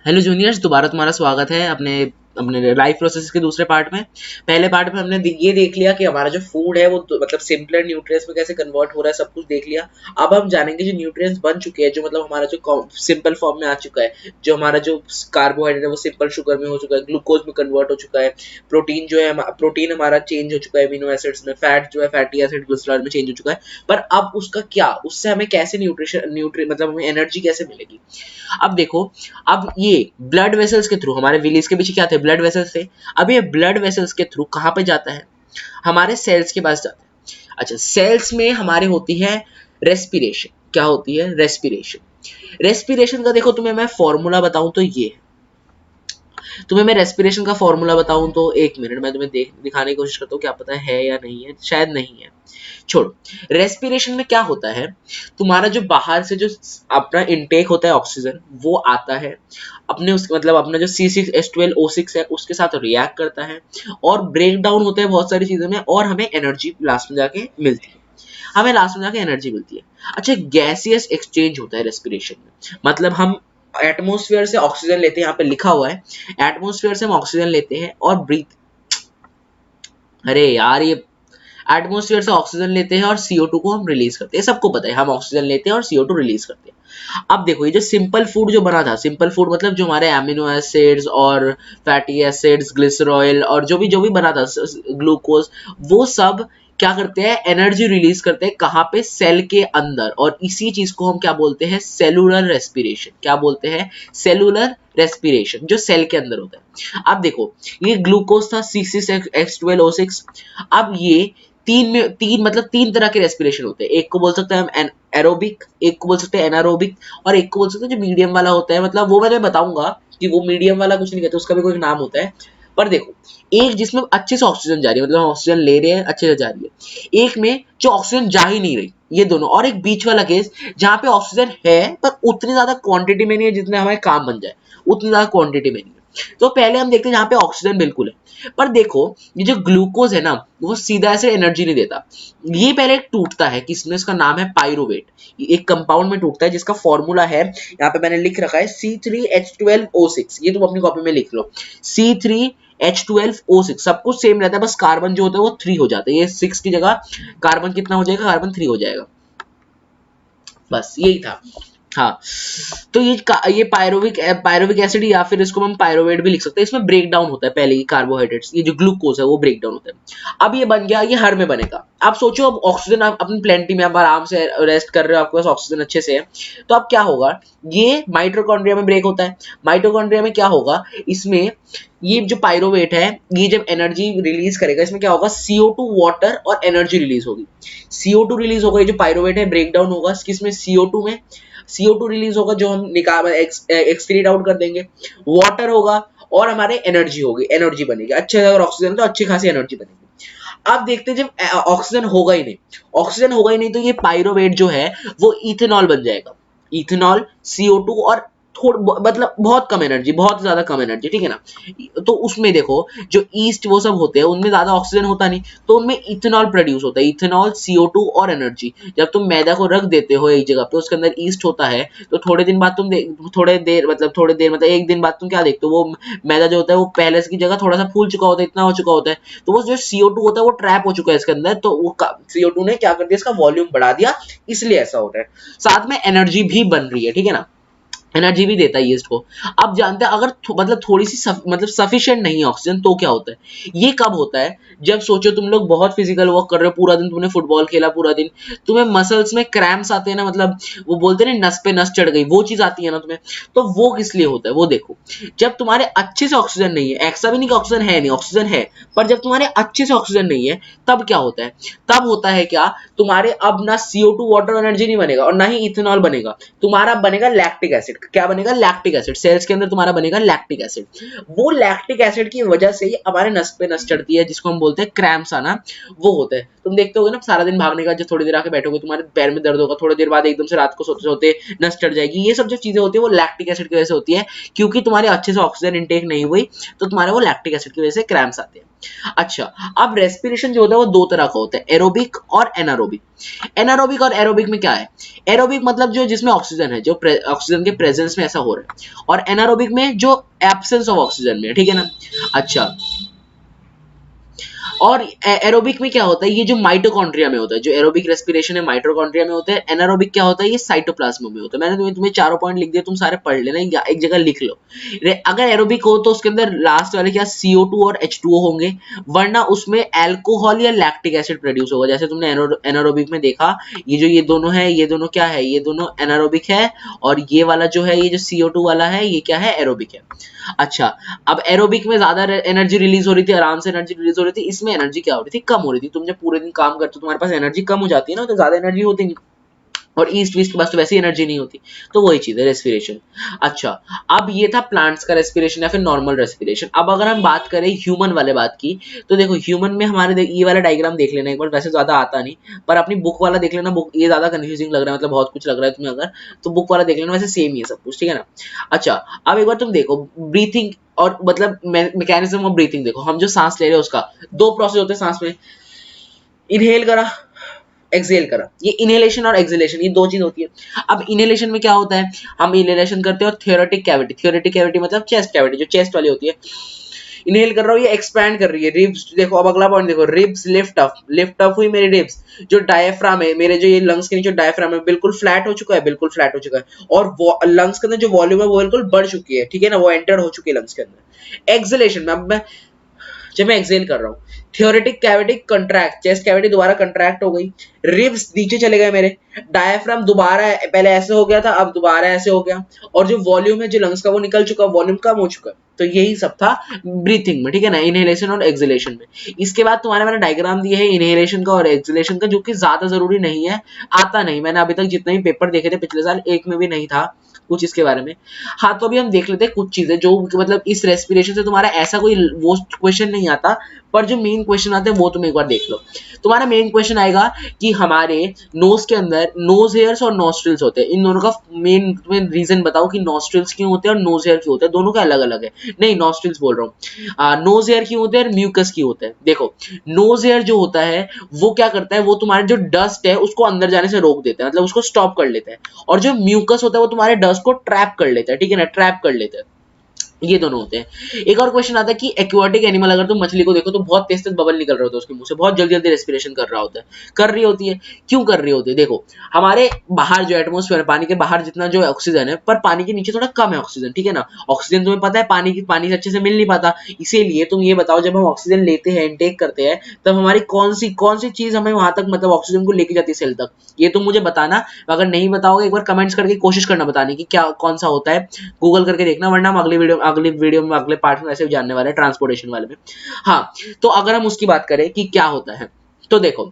Hello juniors, दोबारा तुम्हारा स्वागत है अपने अपने लाइफ प्रोसेस के दूसरे पार्ट में। पहले पार्ट में हमने ये देख लिया कि हमारा जो फूड है वो मतलब सिंपलर न्यूट्रिएंट्स में कैसे कन्वर्ट हो रहा है, सब कुछ देख लिया। अब हम जानेंगे जो न्यूट्रिएंट्स बन चुके हैं, जो मतलब हमारा जो सिंपल फॉर्म में आ चुका है, जो हमारा जो कार्बोहाइड्रेट है वो सिंपल शुगर में हो चुका है, ग्लूकोज में कन्वर्ट हो चुका है, प्रोटीन जो है प्रोटीन हमारा चेंज हो चुका है अमीनो एसिड्स में, फैट जो है फैटी एसिड ग्लिसरॉल में चेंज हो चुका है। पर अब उसका क्या, उससे हमें कैसे न्यूट्री मतलब हमें एनर्जी कैसे मिलेगी। अब देखो, अब ये ब्लड वेसल्स के थ्रू, हमारे विलीज के पीछे क्या थे, ब्लड वेसल्स थे। अब ये ब्लड वेसल्स के थ्रू कहाँ पे जाता है, हमारे सेल्स के पास जाता है। अच्छा, सेल्स में हमारे होती है रेस्पिरेशन। क्या होती है? रेस्पिरेशन। रेस्पिरेशन का देखो, तुम्हें मैं फॉर्मूला बताऊं तो ये है। तुम्हें मैं रेस्पिरेशन का फॉर्मूला बताऊं तो एक मिनट मैं तुम्हें दिखाने की कोशिश करता हूँ, क्या पता है या नहीं है, शायद नहीं है, छोड़ो। रेस्पिरेशन में क्या होता है, तुम्हारा जो बाहर से जो अपना इनटेक होता है ऑक्सीजन, वो आता है अपने उस मतलब अपना जो C6H12O6 है उसके साथ रिएक्ट करता है और ब्रेक डाउन होता है बहुत सारी चीजों में, और हमें एनर्जी लास्ट में जाके मिलती है। हमें लास्ट में जाके एनर्जी मिलती है। अच्छा, गैसियस एक्सचेंज होता है रेस्पिरेशन में, मतलब हम एटमोस्फेयर से ऑक्सीजन लेते हैं, यहाँ पे लिखा हुआ है एटमोस्फेयर से हम ऑक्सीजन लेते हैं और ब्रीथ, अरे यार ये एटमोस्फेयर से ऑक्सीजन लेते हैं और CO2 को हम रिलीज करते हैं, सबको पता है हम ऑक्सीजन लेते हैं और CO2 रिलीज करते हैं। अब देखो, ये जो सिंपल फूड जो बना था, सिंपल फूड मतलब जो हमारे एमिनो एसिड्स और फैटी एसिड्स ग्लिसरॉयल और जो भी बना था ग्लूकोज, वो सब क्या करते हैं, एनर्जी रिलीज करते हैं कहाँ पे, सेल के अंदर। और इसी चीज को हम क्या बोलते हैं, सेलुलर रेस्पिरेशन। क्या बोलते हैं? सेलुलर रेस्पिरेशन, जो सेल के अंदर होता है। अब देखो, ये ग्लूकोज था C6H12O6। अब ये तीन मतलब तीन तरह के रेस्पिरेशन होते हैं। एक को बोल सकते हैं हम एरोबिक, एक को बोल सकते हैं एनारोबिक, और एक को बोल सकते हैं जो मीडियम वाला होता है। मतलब वो मैं बताऊंगा कि वो मीडियम वाला कुछ नहीं कहते, उसका भी कोई नाम होता है। पर देखो, एक जिसमें अच्छे से ऑक्सीजन जा रही है, मतलब ऑक्सीजन ले रहे हैं अच्छे से जा रही है, एक में जो ऑक्सीजन जा ही नहीं रही, ये दोनों। और एक बीच वाला केस जहां पे ऑक्सीजन है पर उतनी ज्यादा क्वांटिटी में नहीं है जितने हमारे काम बन जाए, उतनी ज्यादा क्वांटिटी में नहीं है। तो पहले हम देखते हैं जहां पे ऑक्सीजन बिल्कुल है। पर देखो, ये जो ग्लूकोज है ना, वो सीधा ऐसे एनर्जी नहीं देता। ये पहले टूटता है, किसमें? इसका नाम है पायरुवेट। ये एक कंपाउंड में टूटता है जिसका फॉर्मूला है, यहाँ पे मैंने लिख रखा है C3H12O6। ये तुम अपनी कॉपी में लिख लो, C3H12O6। सब कुछ सेम रहता है, बस कार्बन जो होता है वो 3 हो जाता है। ये 6 की जगह कार्बन कितना हो जाएगा, कार्बन 3 हो जाएगा। बस यही था। हाँ, तो ये पायरोविक एसिड, या फिर इसको हम पायरोवेट भी लिख सकते हैं। इसमें ब्रेक डाउन होता है पहले ही कार्बोहाइड्रेट्स, ये जो ग्लूकोज है वो ब्रेक डाउन होता है। अब ये बन गया, ये हर में बनेगा। आप सोचो, अब ऑक्सीजन आप अपनी प्लेंटी में आप आराम से रेस्ट कर रहे हो, आपके पास ऑक्सीजन अच्छे से है, तो अब क्या होगा, ये माइटोकॉन्ड्रिया में ब्रेक होता है। माइटोकॉन्ड्रिया में क्या होगा, इसमें ये जो पायरोवेट है, ये जब एनर्जी रिलीज करेगा, इसमें क्या होगा, CO2 वाटर और एनर्जी रिलीज होगी। CO2 रिलीज होगा, ये जो पायरोवेट है ब्रेक डाउन होगा किसमें, CO2 में। CO2 रिलीज होगा जो हम निकाल एक्सक्रीट आउट कर देंगे, वाटर होगा और हमारे एनर्जी होगी, एनर्जी बनेगी। अच्छे, अगर ऑक्सीजन तो अच्छी खासी एनर्जी बनेगी। अब देखते हैं, जब ऑक्सीजन होगा ही नहीं, ऑक्सीजन होगा ही नहीं, तो ये पायरोवेट जो है वो इथेनॉल बन जाएगा। इथेनॉल, CO2 और थोड़ा मतलब बहुत कम एनर्जी, बहुत ज्यादा कम एनर्जी, ठीक है ना। तो उसमें देखो, जो ईस्ट वो सब होते हैं उनमें ज्यादा ऑक्सीजन होता नहीं, तो उनमें इथेनॉल प्रोड्यूस होता है, इथेनॉल, CO2 और एनर्जी। जब तुम मैदा को रख देते हो एक जगह पे, उसके अंदर ईस्ट होता है, तो थोड़े दिन बाद थोड़े देर मतलब एक दिन बाद तुम क्या देखते हो, वो मैदा जो होता है वो पहले की जगह थोड़ा सा फूल चुका होता है, इतना हो चुका होता है। तो वो जो CO2 होता है वो ट्रैप हो चुका है इसके अंदर, तो वो CO2 ने क्या कर दिया, इसका वॉल्यूम बढ़ा दिया, इसलिए ऐसा हो रहा है। साथ में एनर्जी भी बन रही है, ठीक है ना, एनर्जी भी देता है ईस्ट को। अब जानते हैं, अगर मतलब थोड़ी सी मतलब सफिशिएंट नहीं है ऑक्सीजन, तो क्या होता है, ये कब होता है, जब सोचो तुम लोग बहुत फिजिकल वर्क कर रहे हो, पूरा दिन तुमने फुटबॉल खेला, पूरा दिन तुम्हें मसल्स में क्रैम्प्स आते हैं ना, मतलब वो बोलते हैं ना, नस पे नस चढ़ गई, वो चीज आती है ना तुम्हें। तो वो किस लिए होता है, वो देखो, जब तुम्हारे अच्छे से ऑक्सीजन नहीं है, ऐसा भी नहीं कि ऑक्सीजन है नहीं, ऑक्सीजन है, पर जब तुम्हारे अच्छे से ऑक्सीजन नहीं है, तब क्या होता है, तब होता है क्या, तुम्हारे अब ना CO2 वाटर एनर्जी नहीं बनेगा और ना ही इथेनॉल बनेगा, तुम्हारा बनेगा लैक्टिक एसिड। क्या बनेगा, लैक्टिक एसिड। सेल्स के अंदर तुम्हारा बनेगा लैक्टिक एसिड। वो लैक्टिक एसिड की वजह से ही हमारे नस पे नस चढ़ती है, जिसको हम बोलते हैं क्रैम्प्स आना, वो होता है। तुम देखते होगे ना, सारा दिन भागने का, जब थोड़ी देर आके बैठोगे तुम्हारे पैर में दर्द होगा, थोड़ी देर बाद एकदम से रात को सोते सोते नस चढ़ जाएगी। ये सब जो चीजें होती है वो लैक्टिक एसिड की वजह से होती है, क्योंकि तुम्हारे अच्छे से ऑक्सीजन इंटेक नहीं हुई, तो तुम्हारे वो लैक्टिक एसिड की वजह से क्रैम्प्स आते हैं। अच्छा, अब रेस्पिरेशन जो होता है वो दो तरह का होता है, एरोबिक और एनारोबिक। एनारोबिक और एरोबिक में क्या है? एरोबिक मतलब जो जिसमें ऑक्सीजन है, जो ऑक्सीजन के प्रेजेंस में ऐसा हो रहा है, और एनारोबिक में जो एब्सेंस ऑफ ऑक्सीजन में, ठीक है ना। अच्छा, और एरोबिक में क्या होता है, ये जो माइटोकॉन्ड्रिया में होता है, जो एरोबिक रेस्पिरेशन है माइटोकॉन्ड्रिया में होता है, एनारोबिक क्या होता है, ये साइटोप्लाज्म में होता है। मैंने तुम्हें चारों पॉइंट लिख दिए, तुम सारे पढ़ लेना या एक जगह लिख लो। अगर एरोबिक हो तो उसके अंदर लास्ट वाले क्या CO2 और H2O होंगे, वरना उसमें एल्कोहल या लैक्टिक एसिड प्रोड्यूस होगा। जैसे तुमने एनारोबिक में देखा, ये दोनों है, ये दोनों क्या है, ये दोनों एनारोबिक है, और ये वाला जो है, ये जो CO2 वाला है, ये क्या है, एरोबिक है। अच्छा, अब एरोबिक में ज्यादा एनर्जी रिलीज हो रही थी, आराम से एनर्जी रिलीज हो रही थी, इसमें एनर्जी क्या हो रही थी, कम हो रही थी। तुम जब पूरे दिन काम करते हो तुम्हारे पास एनर्जी कम हो जाती है ना, तो ज्यादा एनर्जी होती नहीं, और ईस्ट वेस्ट के पास तो वैसे ही एनर्जी नहीं होती। तो वही चीज है रेस्पिरेशन। अच्छा, अब ये था प्लांट्स का रेस्पिरेशन या फिर नॉर्मल रेस्पिरेशन। अब अगर हम बात करें ह्यूमन वाले बात की, तो देखो ह्यूमन में हमारे ये वाला डायग्राम देख लेना एक बार, वैसे ज्यादा आता नहीं, पर अपनी बुक वाला देख लेना। बुक ये ज्यादा कंफ्यूजिंग लग रहा है, मतलब बहुत कुछ लग रहा है तुम्हें अगर, तो बुक वाला देख लेना, वैसे सेम ही है सब कुछ, ठीक है ना। अच्छा, अब एक बार तुम देखो ब्रीथिंग और मतलब मैकेनिज्म ऑफ ब्रीथिंग देखो। हम जो सांस ले रहे हैं उसका दो प्रोसेस होते हैं सांस में, इनहेल करा, एक्सहेल करा। ये इनहेलेशन और एक्सहेलेशन, ये दो चीज होती है। अब इनहेलेशन में क्या होता है, हम इनहेलेशन करते हैं और थियोरेटिक कैविटी, थियोरेटिक कैविटी मतलब चेस्ट कैविटी, जो चेस्ट वाली होती है, इनहेल कर रहा हूँ, ये एक्सपैंड कर रही है। रिब्स देखो, अब अगला पॉइंट देखो, ribs lift up, lift up हुई मेरी रिब्स। जो डायफ्राम है मेरे, जो ये लंग्स के नीचे डायफ्राम है, बिल्कुल फ्लैट हो चुका है, बिल्कुल फ्लैट हो चुका है, और लंग्स के अंदर जो वॉल्यूम है वो बिल्कुल बढ़ चुकी है, ठीक है ना, वो एंटर हो चुकी है लंग्स के अंदर। एक्सहेलेशन में, अब मैं जब मैं एक्सहेल कर रहा हूँ, थियोरेटिक कैविटी कंट्रैक्ट, चेस्ट कैविटी दोबारा कंट्रैक्ट हो गई, रिब्स नीचे चले गए मेरे, डायफ्राम दोबारा पहले ऐसे हो गया था, अब दोबारा ऐसे हो गया, और जो वॉल्यूम है जो लंग्स का वो निकल चुका, वॉल्यूम कम हो चुका। तो यही सब था ब्रीथिंग में, ठीक है ना, इनहेलेशन और एक्सहेलेशन में। इसके बाद तुम्हारे मैंने डायग्राम दिए है इनहेलेशन का और एक्सहेलेशन का, जो कि ज्यादा जरूरी नहीं है, आता नहीं, मैंने अभी तक जितने भी पेपर देखे थे पिछले साल, एक में भी नहीं था कुछ इसके बारे में। हाँ, तो अभी हम देख लेते हैं कुछ चीजें जो मतलब इस रेस्पिरेशन से तुम्हारा ऐसा कोई वो क्वेश्चन नहीं आता, पर जो मेन क्वेश्चन आते हैं वो तुम एक बार देख लो। तुम्हारा मेन क्वेश्चन आएगा कि हमारे नोज के अंदर नोज हेयर्स और नॉस्ट्रिल्स होते हैं, इन दोनों का मेन तुम्हें रीजन बताओ कि नॉस्ट्रिल्स क्यों होते हैं और नोज हेयर क्यों होते हैं, दोनों का अलग अलग है। नहीं, नॉस्ट्रिल्स बोल रहा हूँ, नोज हेयर क्यों होते हैं और म्यूकस क्यों होता है। देखो, नोज हेयर जो होता है वो क्या करता है, वो तुम्हारे जो डस्ट है उसको अंदर जाने से रोक देता है, मतलब उसको स्टॉप कर लेता है, और जो म्यूकस होता है वो तुम्हारे डस्ट को ट्रैप कर लेता है, ठीक है ना, ट्रैप कर लेता है। ये दोनों होते हैं। एक और क्वेश्चन आता है कि एक्वाटिक एनिमल, अगर तुम मछली को देखो तो बहुत तेज तेज बबल निकल रहे होते हैं उसके मुंह से, बहुत जल्दी जल्दी रेस्पिरेशन कर रहा होता है, कर रही होती है। क्यों कर रही होती है? देखो, हमारे बाहर जो एटमोस्फेयर, पानी के बाहर जितना जो ऑक्सीजन है, पर पानी के नीचे थोड़ा कम है ऑक्सीजन, ठीक है ना। ऑक्सीजन तुम्हें पता है पानी से अच्छे से मिल नहीं पाता, इसीलिए तुम ये बताओ, जब हम ऑक्सीजन लेते हैं, इनटेक करते हैं, तब हमारी कौन सी चीज हमें वहां तक, मतलब ऑक्सीजन को लेके जाती है सेल तक, ये तुम मुझे बताना। अगर नहीं बताओगे एक बार कमेंट्स करके कोशिश करना बताने की क्या कौन सा होता है, गूगल करके देखना, वरना हम अगली वीडियो में अगले पार्ट में ऐसे भी जानने वाले हैं ट्रांसपोर्टेशन वाले में। हाँ, तो अगर हम उसकी बात करें कि क्या होता है, तो देखो,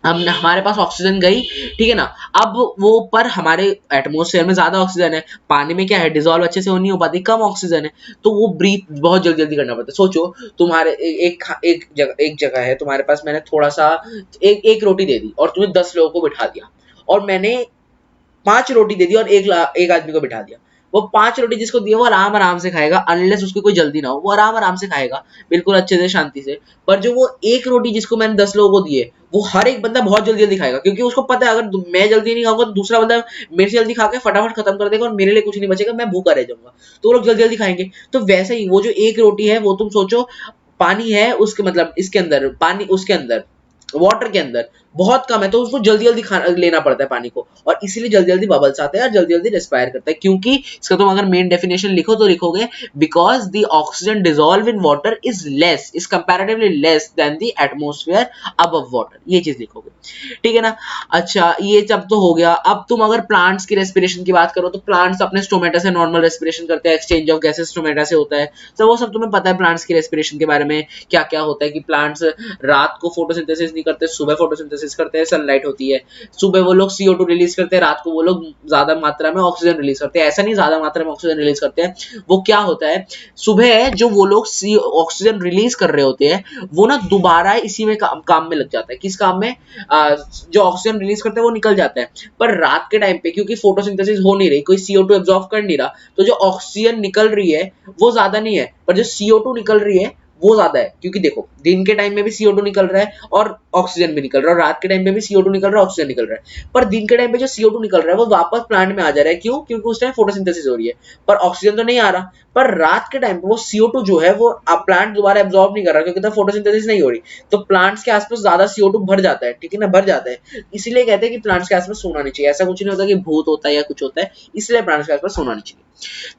हम हमारे पास ऑक्सीजन गई, ठीक है ना। अब वो पर हमारे एटमोस्फेयर में ज्यादा ऑक्सीजन है, पानी में क्या है, डिजोल्व अच्छे से नहीं हो पाती, कम ऑक्सीजन है, तो वो ब्रीथ बहुत जल्दी जल्दी करना पड़ता है। सोचो, तुम्हारे एक जगह है तुम्हारे पास, मैंने थोड़ा सा एक रोटी दे दी और तुम्हें 10 लोगों को बिठा दिया, और मैंने 5 रोटी दे दी और एक आदमी को बिठा दिया। वो 5 रोटी जिसको दी है वो आराम आराम से खाएगा, अनलेस उसको कोई जल्दी ना हो, वो आराम आराम से खाएगा, बिल्कुल अच्छे से शांति से। पर जो वो एक रोटी जिसको मैंने 10 लोगों को दी है, वो हर एक बंदा बहुत जल्दी जल्दी खाएगा, क्योंकि उसको पता है अगर मैं जल्दी नहीं खाऊंगा तो दूसरा बंदा मेरे से जल्दी खा के फटाफट खत्म कर देगा और मेरे लिए कुछ नहीं बचेगा, मैं भूखा रह जाऊंगा, तो वो लोग जल्दी जल्दी खाएंगे। तो वैसे ही वो जो एक रोटी है, वो तुम सोचो, पानी है उसके, मतलब इसके अंदर पानी, उसके अंदर वाटर के अंदर बहुत कम है, तो उसको जल्दी जल्दी लेना पड़ता है पानी को, और इसीलिए जल्दी जल्दी बबल्स आते हैं और जल्दी जल्दी रेस्पायर करता है। क्योंकि इसका तुम अगर मेन डेफिनेशन लिखो तो लिखोगे, because the oxygen dissolve in water is comparatively less than the atmosphere above water, ये चीज लिखोगे, ठीक है ना। अच्छा, ये सब तो हो गया। अब तुम अगर प्लांट्स की रेस्पिरेशन की बात करो, तो प्लांट्स अपने स्टोमेटा से नॉर्मल रेस्पिरेशन करते हैं, एक्सचेंज ऑफ गैसेस स्टोमेटा से होता है, तो वो सब तुम्हें पता है प्लांट्स की रेस्पिरेशन के बारे में क्या क्या होता है, कि प्लांट्स रात को फोटोसिंथेसिस नहीं करते, सुबह फोटोसिंथेसिस करते हैं, सनलाइट होती है, सुबह वो लोग CO2 रिलीज करते हैं, रात को वो लोग ज्यादा मात्रा में ऑक्सीजन रिलीज करते हैं। ऐसा नहीं ज्यादा मात्रा में ऑक्सीजन रिलीज करते हैं, वो क्या होता है, सुबह जो वो लोग ऑक्सीजन रिलीज कर रहे होते हैं, वो ना दोबारा इसी में काम में लग जाता है। किस काम में? जो ऑक्सीजन रिलीज करते हैं वो निकल जाता है, पर रात के टाइम पे क्योंकि फोटोसिंथेसिस हो नहीं रही, कोई CO2 एब्जॉर्ब कर नहीं रहा, तो जो ऑक्सीजन निकल रही है वो ज्यादा नहीं है, पर जो CO2 निकल रही है वो ज्यादा है, क्योंकि देखो दिन के टाइम में भी CO2 निकल रहा है और ऑक्सीजन भी निकल रहा है, और रात के टाइम में भी CO2 निकल रहा है, ऑक्सीजन निकल रहा है। पर दिन के टाइम पे जो CO2 निकल रहा है वो वापस प्लांट में आ जा रहा है, क्यों? क्योंकि उस टाइम फोटोसिंथेसिस हो रही है, पर ऑक्सीजन तो नहीं आ रहा। पर रात के टाइम पे वो CO2 जो है वो प्लांट दोबारा एब्जॉर्ब नहीं कर रहा, क्योंकि तब फोटोसिंथेसिस नहीं हो रही, तो प्लांट्स के आसपास ज्यादा CO2 भर जाता है, ठीक है ना, भर जाता है। इसीलिए कहते हैं कि प्लांट्स के आसपास सोना नहीं चाहिए। ऐसा कुछ नहीं होता कि भूत होता है या कुछ होता है, इसलिए प्लांट्स के आसपास सोना नहीं चाहिए।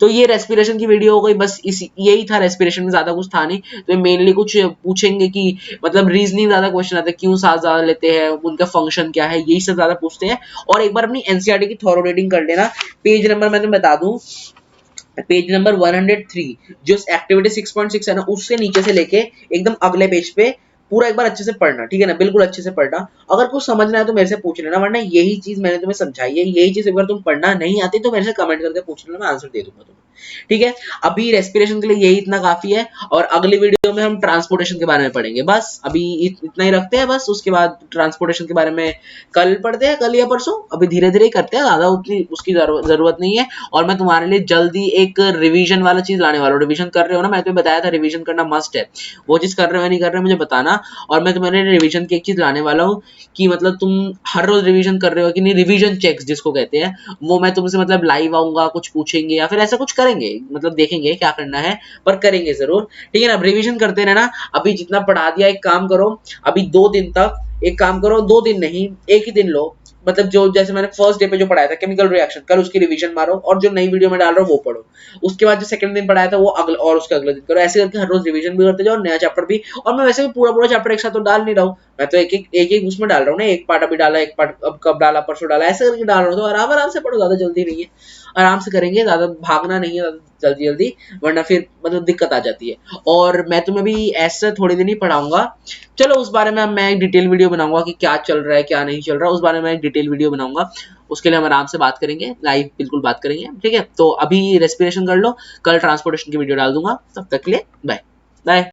तो ये रेस्पिरेशन की वीडियो हो गई, बस इसी यही था रेस्पिरेशन में, ज्यादा कुछ था नहीं। तो मेनली कुछ पूछेंगे कि मतलब रीजनिंग ज्यादा क्वेश्चन आते हैं, क्यों सांस ज्यादा लेते हैं, उनका फंक्शन क्या है, यही सब ज्यादा पूछते हैं। और एक बार अपनी एनसीईआरटी की थॉरो रीडिंग कर लेना। पेज नंबर मैं तुम्हें बता दूं, पेज नंबर 103 जो एक्टिविटी 6.6 है ना, उससे नीचे से लेके एकदम अगले पेज पे पूरा एक बार अच्छे से पढ़ना, ठीक है ना, बिल्कुल अच्छे से पढ़ना। अगर कुछ समझना है तो मेरे से पूछ लेना, वरना यही चीज मैंने तुम्हें समझाई है, यही चीज अगर तुम पढ़ना नहीं आती तो मेरे से कमेंट करके पूछ लेना, मैं आंसर दे दूंगा तुम्हें, ठीक है। अभी रेस्पिरेशन के लिए यही इतना काफी है, और अगली वीडियो में हम ट्रांसपोर्टेशन के बारे में पढ़ेंगे। बस अभी इतना ही रखते हैं, बस उसके बाद ट्रांसपोर्टेशन के बारे में कल पढ़ते हैं, कल या परसों, अभी धीरे धीरे करते हैं, ज्यादा उतनी उसकी जरूरत नहीं है। और मैं तुम्हारे लिए जल्दी एक रिवीजन वाला चीज लाने वाला हूँ। रिवीजन कर रहे हो ना, मैं तुम्हें बताया था रिवीजन करना मस्ट है, वो चीज कर रहे हो नहीं कर रहे हो मुझे बताना। और मैं तुम्हारे रिवीजन की एक चीज लाने वाला हूँ कि मतलब तुम हर रोज रिवीजन कर रहे हो कि नहीं, रिवीजन चेक्स जिसको कहते हैं, वो मैं तुमसे मतलब लाइव आऊंगा, कुछ पूछेंगे या फिर ऐसा कुछ करेंगे, मतलब देखेंगे क्या करना है, पर करेंगे जरूर, ठीक है ना। रिवीजन करते रहना। अभी जितना पढ़ा दिया एक काम करो, अभी 2 दिन तक एक काम करो, 2 दिन नहीं, एक ही दिन लो, मतलब जो जैसे मैंने फर्स्ट डे पे जो पढ़ाया था केमिकल रिएक्शन, कल उसकी रिवीजन मारो, और जो नई वीडियो में डाल रहा हूँ वो पढ़ो। उसके बाद जो सेकंड दिन पढ़ाया था वो अगले, और उसके अगले दिन करो, ऐसे करके हर रोज रिवीजन भी करते जाओ, नया चैप्टर भी। और मैं वैसे भी पूरा पूरा चैप्टर एक साथ तो डाल नहीं रहा हूँ, मैं तो एक उसमें डाल रहा हूँ ना, एक पार्ट अभी डाला, एक पार्ट अब कब डाला, परसों डाला, ऐसे करके डाल रहा हूँ। तो आराम आराम से पढ़ो, ज्यादा जल्दी नहीं है, आराम से करेंगे, ज्यादा भागना नहीं है जल्दी जल्दी, वरना फिर मतलब दिक्कत आ जाती है। और मैं तुम्हें भी ऐसे थोड़े दिन ही पढ़ाऊंगा, चलो उस बारे में मैं एक डिटेल वीडियो बनाऊंगा कि क्या चल रहा है क्या नहीं चल रहा, उस बारे में एक डिटेल वीडियो बनाऊंगा। उसके लिए हम आराम से बात करेंगे, लाइव बिल्कुल बात करेंगे, ठीक है। तो अभी रेस्पिरेशन कर लो, कल ट्रांसपोर्टेशन की वीडियो डाल दूंगा, तब तक के लिए बाय बाय।